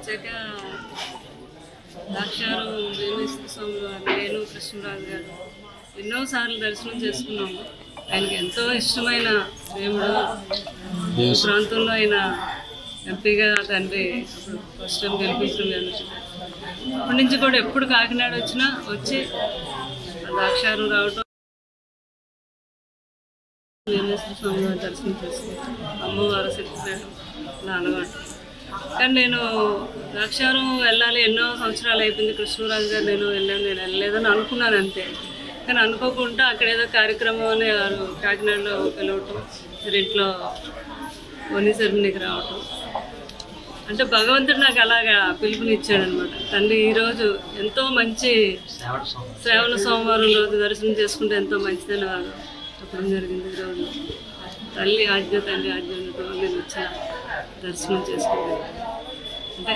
వచ్చాక ద్రాక్షారం వేమేశ్వర స్వామి వారు, నేను కృష్ణరాజు గారు ఎన్నోసార్లు దర్శనం చేసుకున్నాము. ఆయనకి ఎంతో ఇష్టమైన దేవుడు. ప్రాంతంలో ఆయన ఎంపీగా తండ్రి అప్పుడు ఫస్ట్ టైం గెలిపించడం. అప్పటి నుంచి కూడా ఎప్పుడు కాకినాడ వచ్చినా వచ్చి ద్రాక్షారం రావటం, వేమేశ్వర స్వామి వారి దర్శనం చేసుకుంటాం. అమ్మవారు శక్తిపీఠం ఇలా అలవాటు. కానీ నేను ద్రాక్షారం వెళ్ళాలి, ఎన్నో సంవత్సరాలు అయిపోయింది. కృష్ణరాజు గారు నేను వెళ్ళలేదని అనుకున్నాను అంతే. కానీ అనుకోకుండా అక్కడ ఏదో కార్యక్రమం అని కాకినాడలో పిలవటం, ఇంట్లో వన్నీ సెరమనీకి రావటం, అంటే భగవంతుడు నాకు అలాగా పిలుపునిచ్చాడనమాట. తండ్రి ఈరోజు ఎంతో మంచి శ్రావణ సోమవారం రోజు దర్శనం చేసుకుంటే ఎంతో మంచిదని చెప్పడం జరిగింది. ఈరోజు తల్లి ఆజ్ఞ, తండ్రి ఆజ్ఞతో నేను వచ్చిన దర్శనం చేసుకుంటాను. అంటే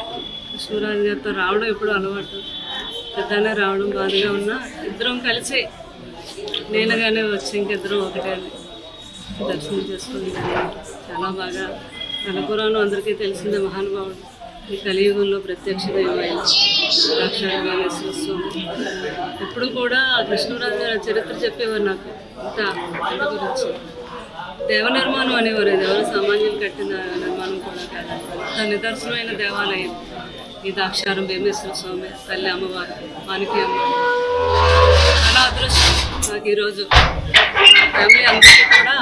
కృష్ణరాజు గారితో రావడం ఎప్పుడు అలవాటు. పెద్దనే రావడం బాధగా ఉన్నా ఇద్దరం కలిసి నేనుగానే వచ్చి ఇంకిద్దరం ఒకటే దర్శనం చేసుకుని చాలా బాగా. కనపురాణం అందరికీ తెలిసిందే, మహానుభావుడు. ఈ కలియుగంలో ప్రత్యక్ష దైవం ద్రాక్షారం వేమేశ్వర స్వామి. ఎప్పుడు కూడా కృష్ణరాజు గారి చరిత్ర చెప్పేవారు నాకు. ఇంత గురించి దేవ నిర్మాణం అనేవారు. అది ఎవరు సామాన్యులు కట్టిన నిర్మాణం కూడా కాదు. అంత నిదర్శనమైన దేవాలయం ఈ ద్రాక్షారం వేమేశ్వర స్వామి, తల్లి అమ్మవారు, మానికి అమ్మ. చాలా అదృష్టం నాకు ఈరోజు. ఫ్యామిలీ అందరికీ కూడా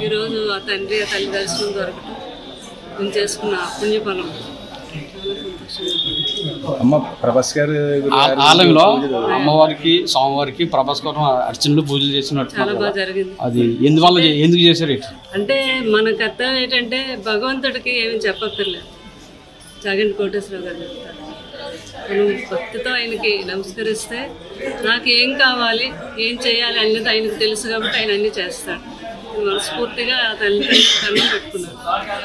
ఈరోజు ఆ తండ్రి, ఆ తల్లి దర్శనం దొరకటం, నేను చేసుకున్న పుణ్యఫలం. అమ్మ ప్రభాస్ గారు ఆలయంలో అమ్మవారికి, స్వామివారికి ప్రభాస్ గారు అర్చనలు పూజలు చేసినట్టు చాలా బాగా జరిగింది. అది ఎందుకు చేశారు? అంటే మన కర్తవ్యం ఏంటంటే భగవంతుడికి ఏమి చెప్పక్కర్లేదు. చాగంటి కోటేశ్వరరావు గారు చెప్తారు, మనం భక్తితో ఆయనకి నమస్కరిస్తే నాకు ఏం కావాలి, ఏం చేయాలి అనేది ఆయనకు తెలుసు కాబట్టి ఆయన అన్నీ చేస్తాడు. మనస్ఫూర్తిగా తల్లి కన్నం పెట్టుకున్నారు.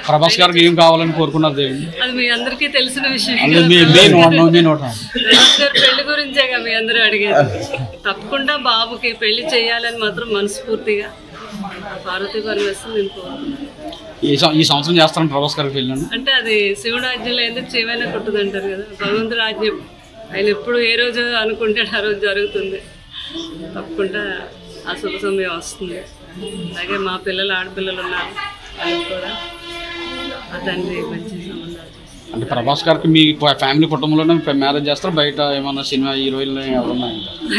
ప్రభాస్ గారికి ఏం కావాలని కోరుకున్నారు దేవుడు? అది మీ అందరికీ తెలిసిన విషయం. ప్రభాస్ గారు పెళ్లి గురించేగా మీ అందరూ అడిగేది. తప్పకుండా బాబుకి పెళ్లి చేయాలని మాత్రం మనస్ఫూర్తిగా పార్వతీ పరమేశ్వరం నేను కోరుకున్నాను. ఈ సంవత్సరం చేస్తాను ప్రభాస్ గారికి పెళ్ళి అంటే అది శివుడు ఆజ్ఞలో ఎందుకు చేయమైనా కుట్టదు అంటారు కదా. భగవంతుడు ఆజ్ఞ ఆయన ఎప్పుడు ఏ రోజు అనుకుంటాడు ఆ రోజు జరుగుతుంది. తప్పకుండా ఆ శుభ సమయం వస్తుంది. అలాగే మా పిల్లలు, ఆడపిల్లలు ఉన్నారు, వాళ్ళకి కూడా ఆ తండ్రి మంచి సంబంధాలు. అంటే ప్రభాస్ గారికి మీ ఫ్యామిలీ కుటుంబంలోనే మ్యారేజ్ చేస్తారు, బయట ఏమన్నా సినిమా హీరోయిన్లు ఎవరన్నా?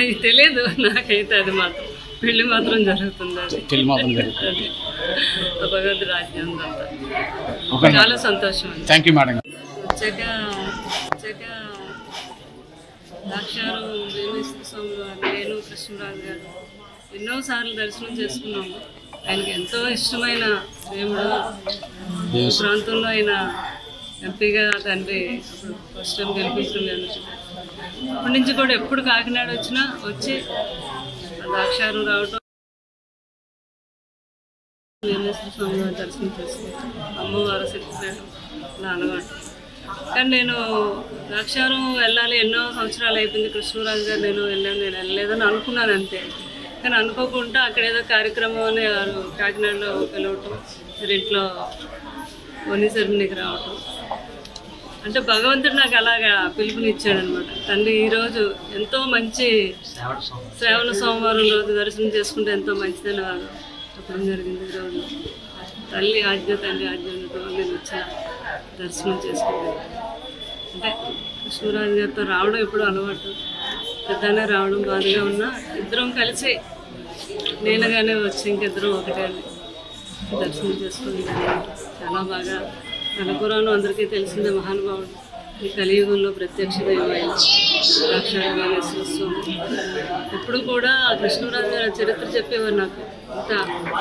అది తెలియదు నాకైతే. అది మాత్రం పెళ్లి మాత్రం జరుగుతుంది. అది పెళ్లి మాత్రం జరుగుతుంది. భగవంతుడి ఆజ్ఞ ఉందంతా. చాలా సంతోషం. Thank you madam. వచ్చాక ద్రాక్షారం వేమేశ్వర స్వామి వారు, నేను కృష్ణరాజు గారు ఎన్నోసార్లు దర్శనం చేసుకున్నాము. ఆయనకి ఎంతో ఇష్టమైన దేవుడు. ప్రాంతంలో ఆయన ఎంపీగా తండ్రి అప్పుడు ఫస్ట్ టైం గెలిపించడం. అప్పటి నుంచి కూడా ఎప్పుడు కాకినాడ వచ్చినా వచ్చి ద్రాక్షారం రావటం, వేమేశ్వర స్వామి వారి దర్శనం చేసుకుంటాం. అమ్మవారు శక్తిపీఠం ఇలా అలవాటు. కానీ నేను ద్రాక్షారం వెళ్ళాలి, ఎన్నో సంవత్సరాలు అయిపోయింది. కృష్ణరాజు గారు నేను వెళ్ళలేదని అనుకున్నాను అంతే. కానీ అనుకోకుండా అక్కడ ఏదో కార్యక్రమం అని కాకినాడలో పిలవటం, ఇంట్లో వన్నీ సెరమనీకి రావటం, అంటే భగవంతుడు నాకు అలాగా పిలుపునిచ్చాడనమాట. తండ్రి ఈరోజు ఎంతో మంచి శ్రావణ సోమవారం రోజు దర్శనం చేసుకుంటే ఎంతో మంచిదని చెప్పడం జరిగింది. ఈరోజు తల్లి ఆజ్ఞ, తండ్రి ఆజ్ఞతో నేను వచ్చిన దర్శనం చేసుకుంటాను. అంటే కృష్ణరాజు గారితో రావడం ఎప్పుడు అలవాటు. పెద్దనే రావడం బాధగా ఉన్నా ఇద్దరం కలిసి నేనుగానే వచ్చి ఇంకిద్దరం ఒకటే దర్శనం చేసుకుని చాలా బాగా. కనపురాణం అందరికీ తెలిసిందే, మహానుభావుడు. ఈ కలియుగంలో ప్రత్యక్ష దైవం ద్రాక్షారం వేమేశ్వర స్వామి. ఎప్పుడు కూడా కృష్ణరాజు గారి చరిత్ర చెప్పేవారు నాకు.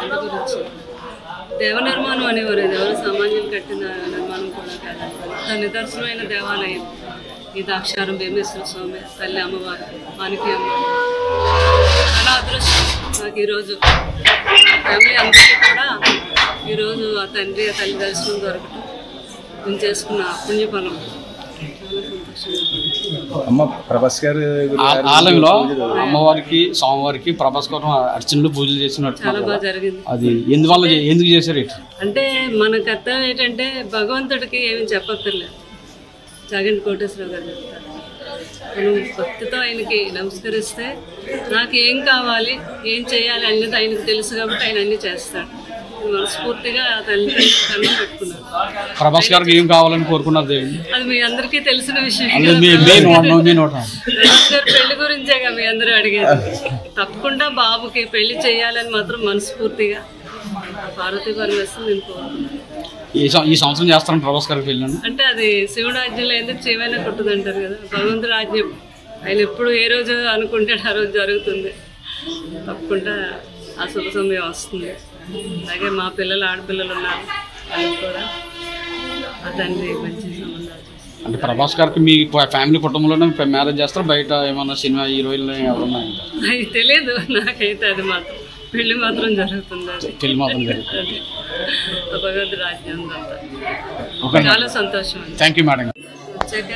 ఇంత గురించి దేవ నిర్మాణం అనేవారు. అది ఎవరు సామాన్యులు కట్టిన నిర్మాణం కూడా కాదు. అంత నిదర్శనమైన దేవాలయం ఈ ద్రాక్షారం వేమేశ్వర స్వామి, తల్లి అమ్మవారు, మానికి అమ్మ. చాలా అదృష్టం నాకు ఈరోజు. ఫ్యామిలీ అందరికీ కూడా ఈరోజు ఆ తండ్రి, ఆ తల్లి దర్శనం దొరకటం, నేను చేసుకున్న పుణ్యఫలం. అమ్మ ప్రభాస్ గారు ఆలయంలో అమ్మవారికి, స్వామివారికి ప్రభాస్ గారు అర్చనలు పూజలు చేసినట్టు చాలా బాగా జరిగింది. అది ఎందుకు చేశారు? అంటే మన కర్తవ్యం ఏంటంటే భగవంతుడికి ఏమి చెప్పక్కర్లేదు. జాగంటి కోటేశ్వరరావు గారు చెప్తారు. మనం భక్తితో ఆయనకి నమస్కరిస్తే నాకు ఏం కావాలి ఏం చేయాలి అనేది ఆయనకు తెలుసు కాబట్టి ఆయన అన్నీ చేస్తాడు. మనస్ఫూర్తిగా తల్లి కన్ను పెట్టుకున్నారు. ప్రభాస్ గారికి ఏం కావాలని కోరుకున్నారు దేవుడు? అది మీ అందరికీ తెలిసిన విషయం. ప్రభాస్ గారు పెళ్లి గురించేగా మీ అందరూ అడిగేది. తప్పకుండా బాబుకి పెళ్లి చేయాలని మాత్రం మనస్ఫూర్తిగా పార్వతీ పరమేశ్వరుని నేను కోరుకున్నాను. ఈ సంవత్సరం చేస్తాను ప్రభాస్ గారికి పెళ్ళి అంటే అది శివుడు ఆజ్ఞలో ఎందుకు చేయమైనా కొట్టదంటారు కదా. భగవంతుడు ఆజ్ఞ ఆయన ఎప్పుడు ఏ రోజు అనుకుంటే ఆ రోజు జరుగుతుంది. తప్పకుండా ఆ శుభ సమయం వస్తుంది. అలాగే మా పిల్లలు ఆడపిల్లలు ఉన్నారు, వాళ్ళకి కూడా ఆ తండ్రి మంచి సంబంధాలు. అంటే ప్రభాస్ గారికి మీ ఫ్యామిలీ కుటుంబంలోనే మ్యారేజ్ చేస్తారు, బయట ఏమన్నా సినిమా హీరోయిన్లు ఎవరన్నా? అది తెలియదు నాకైతే. అది మాత్రం పెళ్లి మాత్రం జరుగుతుంది. అది పెళ్లి మాత్రం జరుగుతుంది. భగవంతుడి ఆజ్ఞ ఉందంతా. చాలా సంతోషం. Thank you madam. వచ్చాక